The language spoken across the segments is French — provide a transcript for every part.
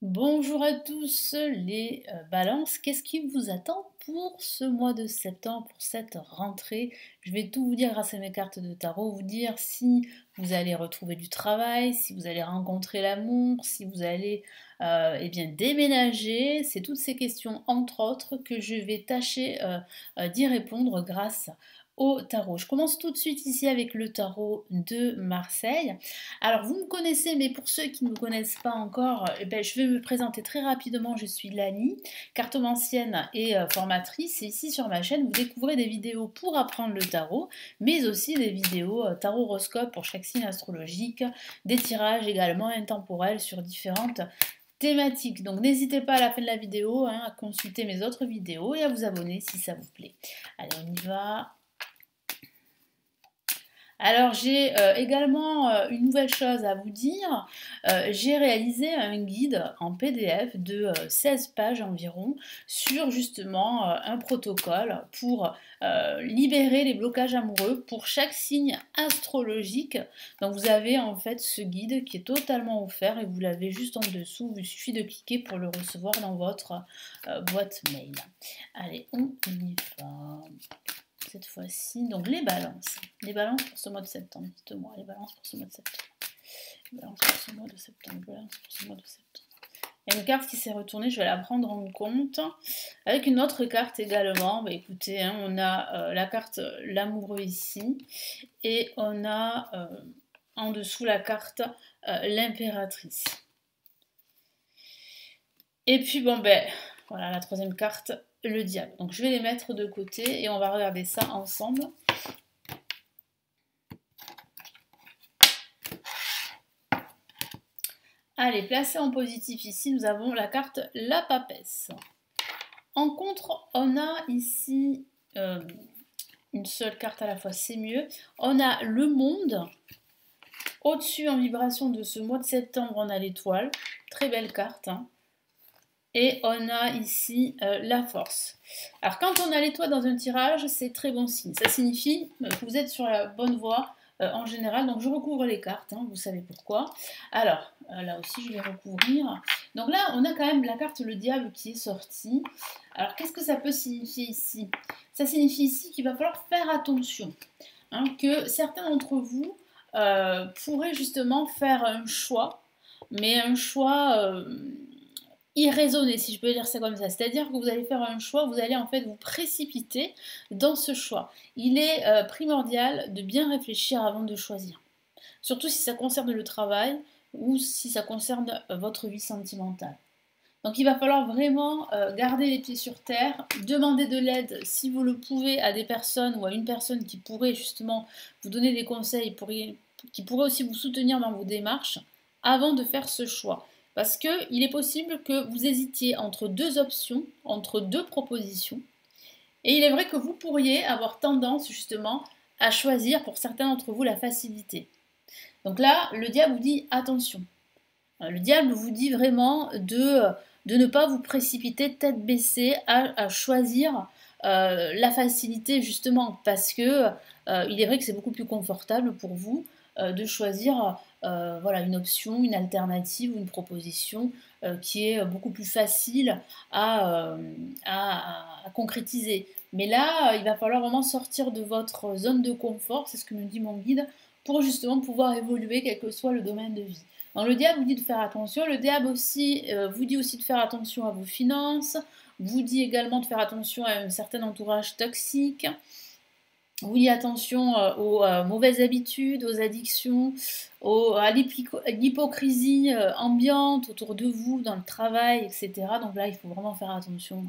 Bonjour à tous les balances, qu'est-ce qui vous attend pour ce mois de septembre, pour cette rentrée? Je vais tout vous dire grâce à mes cartes de tarot, vous dire si vous allez retrouver du travail, si vous allez rencontrer l'amour, si vous allez eh bien, déménager. C'est toutes ces questions, entre autres, que je vais tâcher d'y répondre grâce au tarot. Je commence tout de suite ici avec le tarot de Marseille. Alors, vous me connaissez, mais pour ceux qui ne me connaissent pas encore, eh ben, je vais me présenter très rapidement. Je suis Lani, cartomancienne et formatrice. Et ici sur ma chaîne, vous découvrez des vidéos pour apprendre le tarot, mais aussi des vidéos tarot-horoscope pour chaque signe astrologique, des tirages également intemporels sur différentes thématiques. Donc, n'hésitez pas à la fin de la vidéo à consulter mes autres vidéos et à vous abonner si ça vous plaît. Allez, on y va. Alors j'ai également une nouvelle chose à vous dire. J'ai réalisé un guide en PDF de 16 pages environ sur justement un protocole pour libérer les blocages amoureux pour chaque signe astrologique. Donc vous avez en fait ce guide qui est totalement offert et vous l'avez juste en dessous. Il suffit de cliquer pour le recevoir dans votre boîte mail. Allez, on y va. Cette fois-ci, donc les balances. Les balances pour ce mois de septembre, dites-moi, les balances pour ce mois de septembre. Les balances pour ce mois de septembre, les balances pour ce mois de septembre. Il y a une carte qui s'est retournée, je vais la prendre en compte. Avec une autre carte également, bah, écoutez, hein, on a la carte l'amoureux ici. Et on a en dessous la carte l'impératrice. Et puis bon ben, voilà la troisième carte, le diable. Donc je vais les mettre de côté et on va regarder ça ensemble. Allez, placé en positif ici, nous avons la carte la papesse. En contre, on a ici une seule carte à la fois, c'est mieux. On a le monde. Au-dessus, en vibration de ce mois de septembre, on a l'étoile. Très belle carte, hein. Et on a ici la force. Alors quand on a l'étoile dans un tirage, c'est très bon signe. Ça signifie que vous êtes sur la bonne voie en général. Donc je recouvre les cartes, hein, vous savez pourquoi. Alors là aussi je vais recouvrir. Donc là on a quand même la carte le diable qui est sortie. Alors qu'est-ce que ça peut signifier ici? Ça signifie ici qu'il va falloir faire attention. Hein, que certains d'entre vous pourraient justement faire un choix. Mais un choix irraisonné, si je peux dire ça comme ça. C'est-à-dire que vous allez faire un choix, vous allez en fait vous précipiter dans ce choix. Il est primordial de bien réfléchir avant de choisir. Surtout si ça concerne le travail ou si ça concerne votre vie sentimentale. Donc il va falloir vraiment garder les pieds sur terre, demander de l'aide si vous le pouvez à des personnes ou à une personne qui pourrait justement vous donner des conseils, qui pourrait aussi vous soutenir dans vos démarches avant de faire ce choix. Parce qu'il est possible que vous hésitiez entre deux options, entre deux propositions. Et il est vrai que vous pourriez avoir tendance justement à choisir pour certains d'entre vous la facilité. Donc là, le diable vous dit attention. Le diable vous dit vraiment de ne pas vous précipiter tête baissée à choisir la facilité justement parce que il est vrai que c'est beaucoup plus confortable pour vous de choisir voilà, une option, une alternative ou une proposition qui est beaucoup plus facile à concrétiser. Mais là, il va falloir vraiment sortir de votre zone de confort, c'est ce que nous dit mon guide, pour justement pouvoir évoluer quel que soit le domaine de vie. Donc, le diable vous dit de faire attention, le diable aussi vous dit aussi de faire attention à vos finances, vous dit également de faire attention à un certain entourage toxique, vous dit attention aux mauvaises habitudes, aux addictions, à l'hypocrisie ambiante autour de vous, dans le travail, etc. Donc là, il faut vraiment faire attention.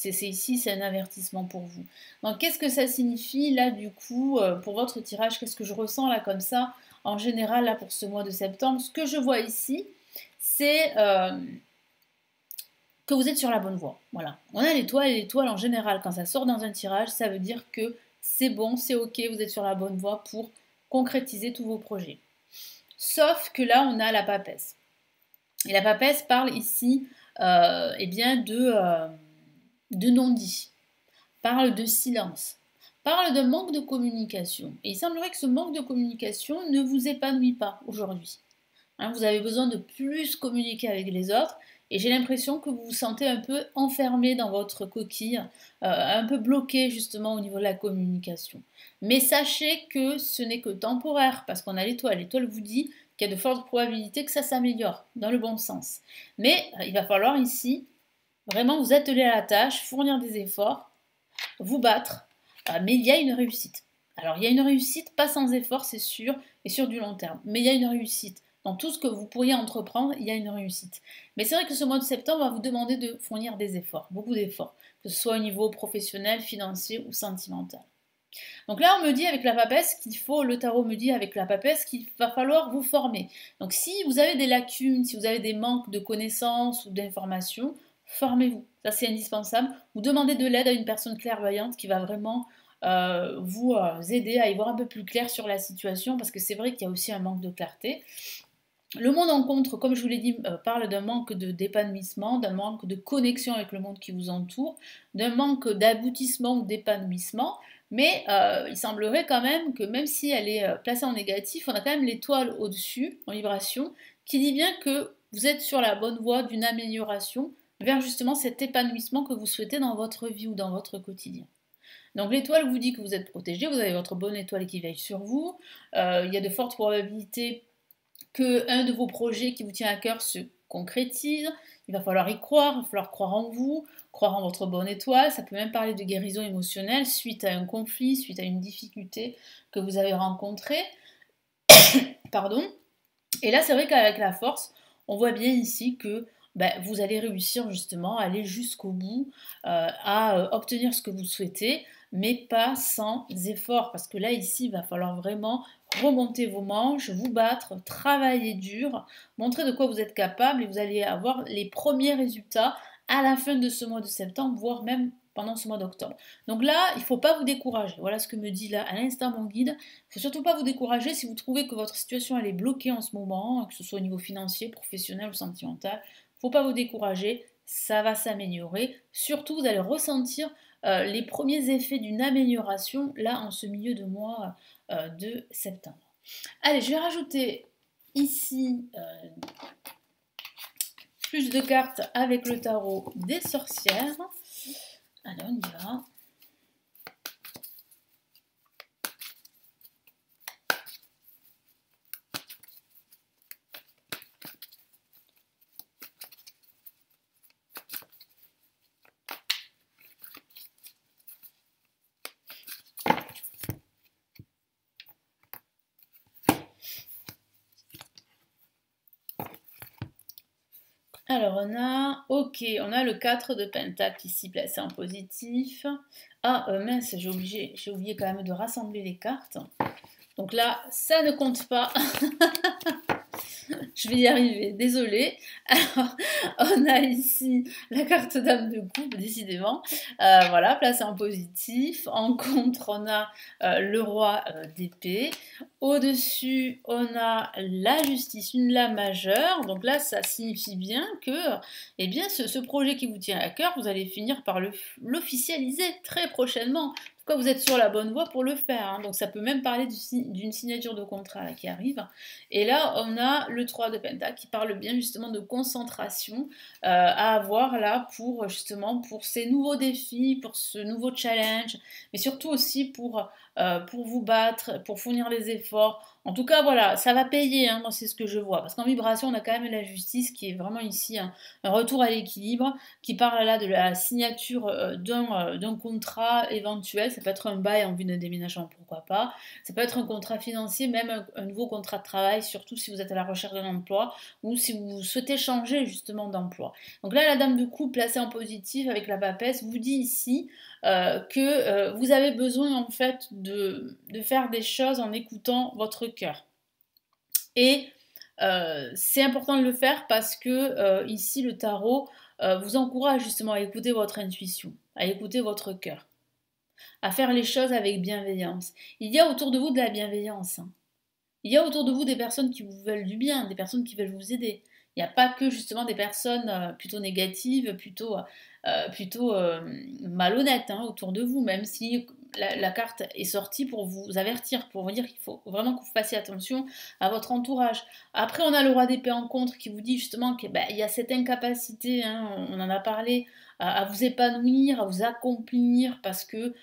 Ici, c'est un avertissement pour vous. Donc qu'est-ce que ça signifie là du coup pour votre tirage? Qu'est-ce que je ressens là comme ça en général là pour ce mois de septembre? Ce que je vois ici, c'est que vous êtes sur la bonne voie. Voilà. On a l'étoile et l'étoile en général, quand ça sort dans un tirage, ça veut dire que c'est bon, c'est ok, vous êtes sur la bonne voie pour concrétiser tous vos projets. Sauf que là, on a la papesse. Et la papesse parle ici eh bien de non-dit, parle de silence, parle de manque de communication. Et il semblerait que ce manque de communication ne vous épanouit pas aujourd'hui. hein, vous avez besoin de plus communiquer avec les autres. Et j'ai l'impression que vous vous sentez un peu enfermé dans votre coquille, un peu bloqué justement au niveau de la communication. Mais sachez que ce n'est que temporaire, parce qu'on a l'étoile. L'étoile vous dit qu'il y a de fortes probabilités que ça s'améliore dans le bon sens. Mais il va falloir ici vraiment vous atteler à la tâche, fournir des efforts, vous battre, mais il y a une réussite. Alors il y a une réussite, pas sans effort, c'est sûr, et sur du long terme, mais il y a une réussite. Dans tout ce que vous pourriez entreprendre, il y a une réussite. Mais c'est vrai que ce mois de septembre va vous demander de fournir des efforts, beaucoup d'efforts, que ce soit au niveau professionnel, financier ou sentimental. Donc là, on me dit avec la papesse qu'il faut, le tarot me dit avec la papesse qu'il va falloir vous former. Donc si vous avez des lacunes, si vous avez des manques de connaissances ou d'informations, formez-vous. Ça, c'est indispensable. Vous demandez de l'aide à une personne clairvoyante qui va vraiment vous aider à y voir un peu plus clair sur la situation, parce que c'est vrai qu'il y a aussi un manque de clarté. Le monde en contre, comme je vous l'ai dit, parle d'un manque d'épanouissement, d'un manque de connexion avec le monde qui vous entoure, d'un manque d'aboutissement ou d'épanouissement. Mais il semblerait quand même que même si elle est placée en négatif, on a quand même l'étoile au-dessus, en vibration, qui dit bien que vous êtes sur la bonne voie d'une amélioration vers justement cet épanouissement que vous souhaitez dans votre vie ou dans votre quotidien. Donc l'étoile vous dit que vous êtes protégé, vous avez votre bonne étoile qui veille sur vous, il y a de fortes probabilités qu'un de vos projets qui vous tient à cœur se concrétise. Il va falloir y croire, il va falloir croire en vous, croire en votre bonne étoile. Ça peut même parler de guérison émotionnelle suite à un conflit, suite à une difficulté que vous avez rencontrée. Pardon. Et là, c'est vrai qu'avec la force, on voit bien ici que vous allez réussir justement à aller jusqu'au bout, à obtenir ce que vous souhaitez, mais pas sans effort. Parce que là, ici, il va falloir vraiment remonter vos manches, vous battre, travailler dur, montrer de quoi vous êtes capable et vous allez avoir les premiers résultats à la fin de ce mois de septembre, voire même pendant ce mois d'octobre. Donc là, il ne faut pas vous décourager. Voilà ce que me dit là à l'instant mon guide. Il ne faut surtout pas vous décourager si vous trouvez que votre situation elle est bloquée en ce moment, que ce soit au niveau financier, professionnel ou sentimental. Il ne faut pas vous décourager, ça va s'améliorer. Surtout, vous allez ressentir les premiers effets d'une amélioration là en ce milieu de mois de septembre. Allez, je vais rajouter ici plus de cartes avec le tarot des sorcières. Allez, on y va. Alors on a le 4 de Pentacle ici placé en positif. Ah mince, j'ai oublié quand même de rassembler les cartes. Donc là, ça ne compte pas. Je vais y arriver, désolée. Alors, on a ici la carte dame de coupe, décidément. Voilà, placée en positif. En contre, on a le roi d'épée. Au-dessus, on a la justice, une lame majeure. Donc là, ça signifie bien que eh bien, ce projet qui vous tient à cœur, vous allez finir par l'officialiser très prochainement. En tout cas, vous êtes sur la bonne voie pour le faire. Hein. Donc ça peut même parler d'une signature de contrat là, qui arrive. Et là, on a le 3 de Pentacle qui parle bien justement de concentration à avoir là pour justement pour ces nouveaux défis, pour ce nouveau challenge, mais surtout aussi pour vous battre, pour fournir les efforts. En tout cas, voilà, ça va payer, hein, moi c'est ce que je vois. Parce qu'en vibration, on a quand même la justice qui est vraiment ici un retour à l'équilibre, qui parle là de la signature d'un contrat éventuel. Ça peut être un bail en vue d'un déménagement, pourquoi pas. Ça peut être un contrat financier, même un nouveau contrat de travail, surtout si vous êtes à la recherche d'un emploi ou si vous souhaitez changer justement d'emploi. Donc là, la dame de coupe placée en positif avec la papesse vous dit ici que vous avez besoin en fait de faire des choses en écoutant votre cœur. Et c'est important de le faire parce que ici le tarot vous encourage justement à écouter votre intuition, à écouter votre cœur, à faire les choses avec bienveillance. Il y a autour de vous de la bienveillance. Hein. Il y a autour de vous des personnes qui vous veulent du bien, des personnes qui veulent vous aider. Il n'y a pas que justement des personnes plutôt négatives, plutôt malhonnêtes hein, autour de vous, même si la carte est sortie pour vous avertir, pour vous dire qu'il faut vraiment que vous fassiez attention à votre entourage. Après, on a le roi d'épée en contre qui vous dit justement qu'il y a cette incapacité, hein, on en a parlé, à vous épanouir, à vous accomplir, parce que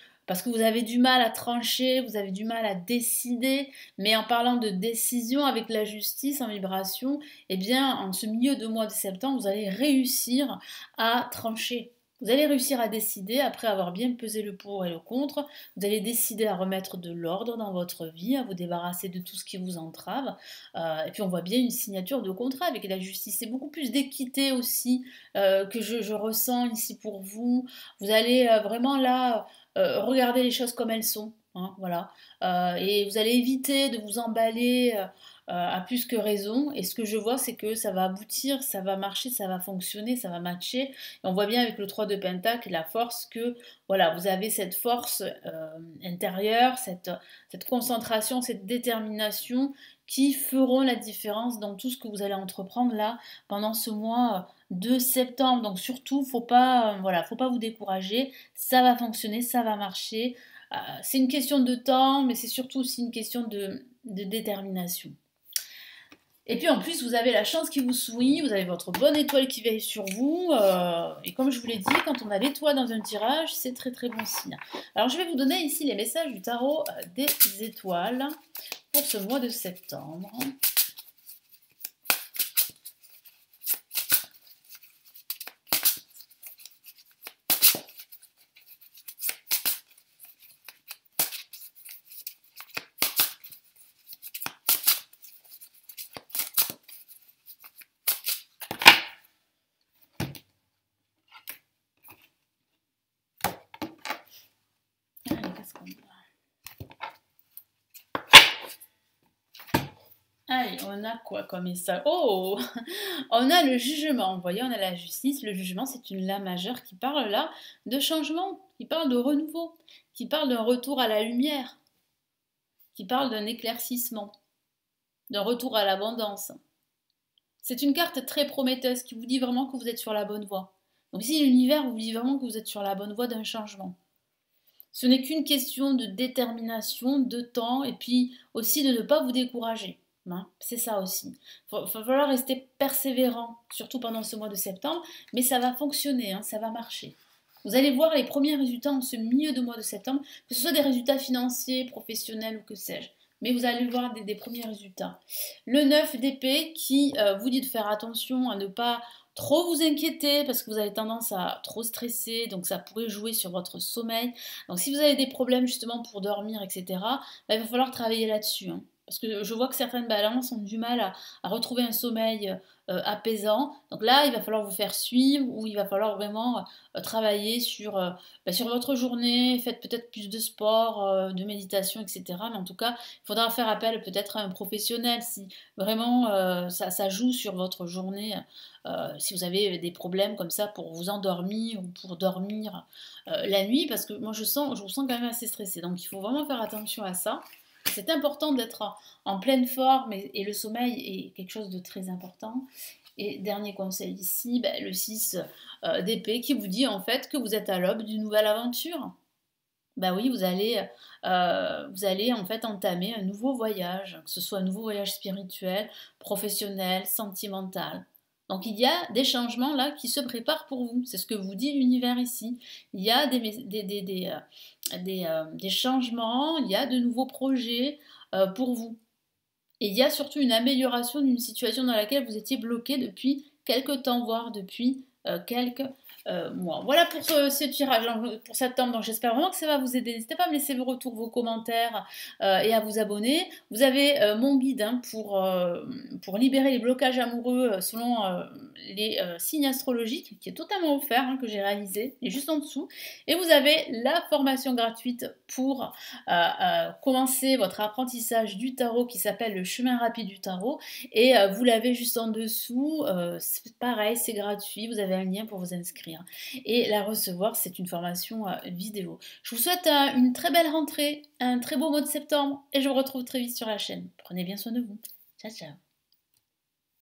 vous avez du mal à trancher, vous avez du mal à décider, mais en parlant de décision avec la justice en vibration, eh bien, en ce milieu de mois de septembre, vous allez réussir à trancher. Vous allez réussir à décider, après avoir bien pesé le pour et le contre, vous allez décider à remettre de l'ordre dans votre vie, à vous débarrasser de tout ce qui vous entrave. Et puis on voit bien une signature de contrat avec la justice. C'est beaucoup plus d'équité aussi que je ressens ici pour vous. Vous allez vraiment là regarder les choses comme elles sont. Hein, voilà. Et vous allez éviter de vous emballer à plus que raison. Et ce que je vois, c'est que ça va aboutir, ça va marcher, ça va fonctionner, ça va matcher. Et on voit bien avec le 3 de Pentacle la force que, voilà, vous avez cette force intérieure, cette concentration, cette détermination qui feront la différence dans tout ce que vous allez entreprendre là pendant ce mois de septembre. Donc surtout, voilà, faut pas vous décourager. Ça va fonctionner, ça va marcher. C'est une question de temps, mais c'est surtout aussi une question de détermination. Et puis en plus, vous avez la chance qui vous sourit, vous avez votre bonne étoile qui veille sur vous. Et comme je vous l'ai dit, quand on a l'étoile dans un tirage, c'est très très bon signe. Alors je vais vous donner ici les messages du tarot des étoiles pour ce mois de septembre. Allez, on a quoi comme message? Oh, on a le jugement. Vous voyez, on a la justice. Le jugement, c'est une lame majeure qui parle là de changement, qui parle de renouveau, qui parle d'un retour à la lumière, qui parle d'un éclaircissement, d'un retour à l'abondance. C'est une carte très prometteuse qui vous dit vraiment que vous êtes sur la bonne voie. Donc ici, l'univers vous dit vraiment que vous êtes sur la bonne voie d'un changement. Ce n'est qu'une question de détermination, de temps, et puis aussi de ne pas vous décourager. Hein, c'est ça aussi. Il va falloir rester persévérant, surtout pendant ce mois de septembre, mais ça va fonctionner, hein, ça va marcher. Vous allez voir les premiers résultats en ce milieu de mois de septembre, que ce soit des résultats financiers, professionnels ou que sais-je. Mais vous allez voir des premiers résultats. Le 9 d'épée qui vous dit de faire attention à ne pas trop vous inquiéter parce que vous avez tendance à trop stresser, donc ça pourrait jouer sur votre sommeil. Donc si vous avez des problèmes justement pour dormir, etc., il va falloir travailler là-dessus. Hein. Parce que je vois que certaines balances ont du mal à retrouver un sommeil apaisant. Donc là, il va falloir vous faire suivre ou il va falloir vraiment travailler sur votre journée. Faites peut-être plus de sport, de méditation, etc. Mais en tout cas, il faudra faire appel peut-être à un professionnel si vraiment ça joue sur votre journée. Si vous avez des problèmes comme ça pour vous endormir ou pour dormir la nuit, parce que moi je vous sens quand même assez stressé. Donc il faut vraiment faire attention à ça. C'est important d'être en pleine forme et le sommeil est quelque chose de très important. Et dernier conseil ici, le 6 d'épée qui vous dit en fait que vous êtes à l'aube d'une nouvelle aventure. Oui, vous allez en fait entamer un nouveau voyage, que ce soit un nouveau voyage spirituel, professionnel, sentimental. Donc il y a des changements là qui se préparent pour vous. C'est ce que vous dit l'univers ici. Il y a des changements, il y a de nouveaux projets pour vous. Et il y a surtout une amélioration d'une situation dans laquelle vous étiez bloqué depuis quelques temps, voire depuis quelques mois. Voilà pour ce tirage pour septembre. Donc j'espère vraiment que ça va vous aider. N'hésitez pas à me laisser vos retours, vos commentaires et à vous abonner. Vous avez mon guide pour libérer les blocages amoureux selon les signes astrologiques qui est totalement offert, hein, que j'ai réalisé. Il est juste en dessous. Et vous avez la formation gratuite pour commencer votre apprentissage du tarot qui s'appelle le chemin rapide du tarot. Et vous l'avez juste en dessous. C'est pareil, c'est gratuit. Vous avez un lien pour vous inscrire. Et la recevoir, c'est une formation vidéo. Je vous souhaite une très belle rentrée, un très beau mois de septembre et je vous retrouve très vite sur la chaîne. Prenez bien soin de vous. Ciao, ciao.